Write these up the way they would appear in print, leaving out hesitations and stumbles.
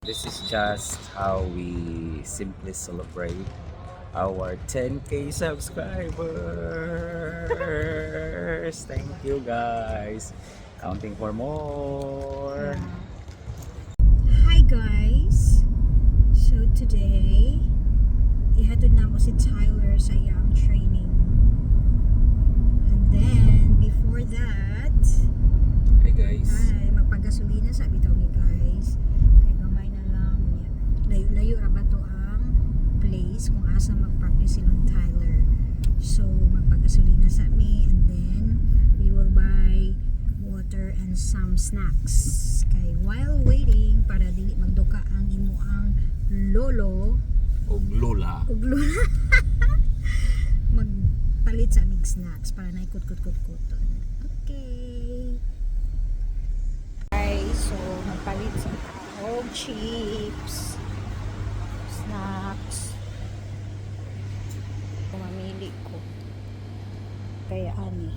This is just how we simply celebrate our 10K subscribers. Thank you guys. Counting for more. Hi guys! So today, ihatid na ako si Tyler sa iyang training. And then, before that, Hey guys. magpagasolina sa bitaw ni guys. Kaya gamay na lang. Layo-layo ra ba to ang place kung asa mag-practice silang Tyler. So, magpagasolina sa mi and then we will buy water and some snacks. Kay while waiting para dili magduka ang imuang lolo Og Lola. ug lula magpalit sa mig snacks para na ikut-kut-kut-kuton. Okay. Guys, so magpalit sa og chips, snacks. Mamili ko. Kaya ani.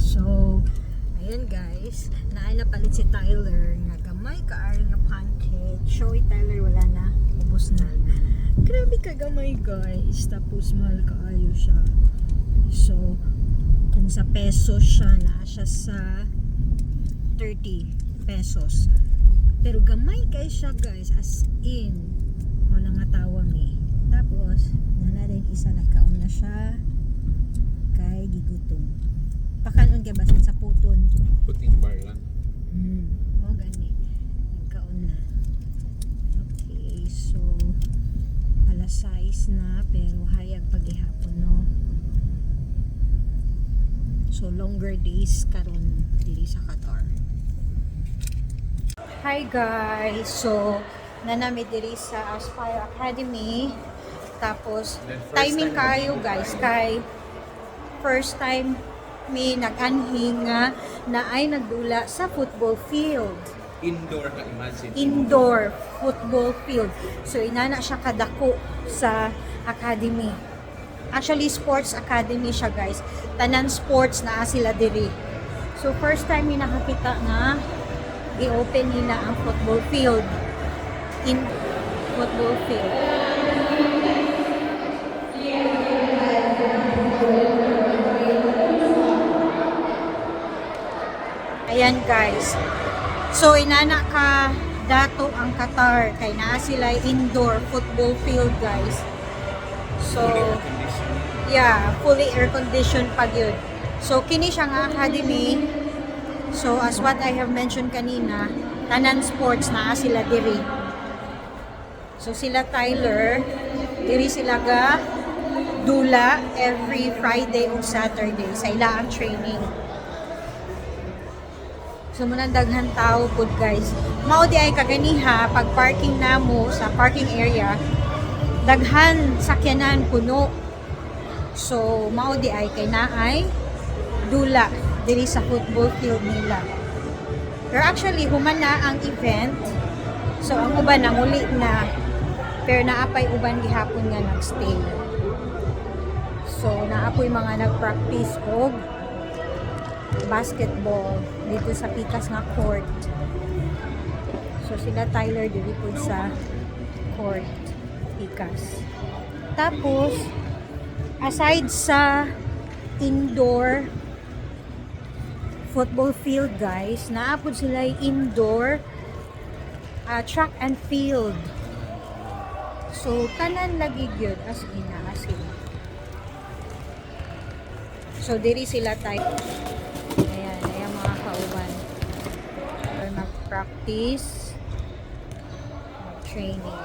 So, ayan guys, naay na palit si Tyler nga gamay kaayo nga pancake. Show Tyler wala na, ubos na. Grabe ka gamay guys, tapos mahal kaayo siya. So, kung sa pesos siya, naa siya sa 30 pesos. Pero gamay kay siya guys, as in wala nga tawa mi. Tapos, na rin isa nagkaon na siya kay gigutom. Pakanon kay basin sa puton. Puting bar lang. O gani. Nagkaon na. Okay, so alas 6 na pero hayag paghihapon no. So longer days karon diri sa Qatar. Hi guys. So nanami diri sa Aspire Academy. Tapos timing kayo guys kay first time mi nag-anhing nga na ay nagdula sa football field. Indoor ka, imagine. Indoor football field. So inana siya kadako sa academy. Actually sports academy siya guys. Tanan sports na sila diri. So first time mi nakakita nga i-open nila ang football field. In football field. Ayan guys. So inana ka dato ang Qatar kay naa sila indoor football field guys. So yeah, fully air conditioned pag yun. So kini siya nga academy. So as what I have mentioned kanina, tanan sports naa sila diri. So sila Tyler, diri sila ga dula every Friday o Saturday sa ilang training. So munang daghan tao pud guys. Mao di ay kaganiha pag parking namo sa parking area, daghan sakyanan puno. So mao di ay kay naay dula diri sa football field nila. Pero actually human na ang event. So ang uban nanguli na. Pero naapay uban gihapon nga nagstay. So naapoy mga nagpractice og basketball dito sa pikas nga court. So sila Tyler dito po sa court pikas. Tapos aside sa indoor football field guys, naapod sila indoor track and field. So tanan lagi gyud as in. So diri sila tayo. Ayan mga kauban. Or mag-practice, mag-training.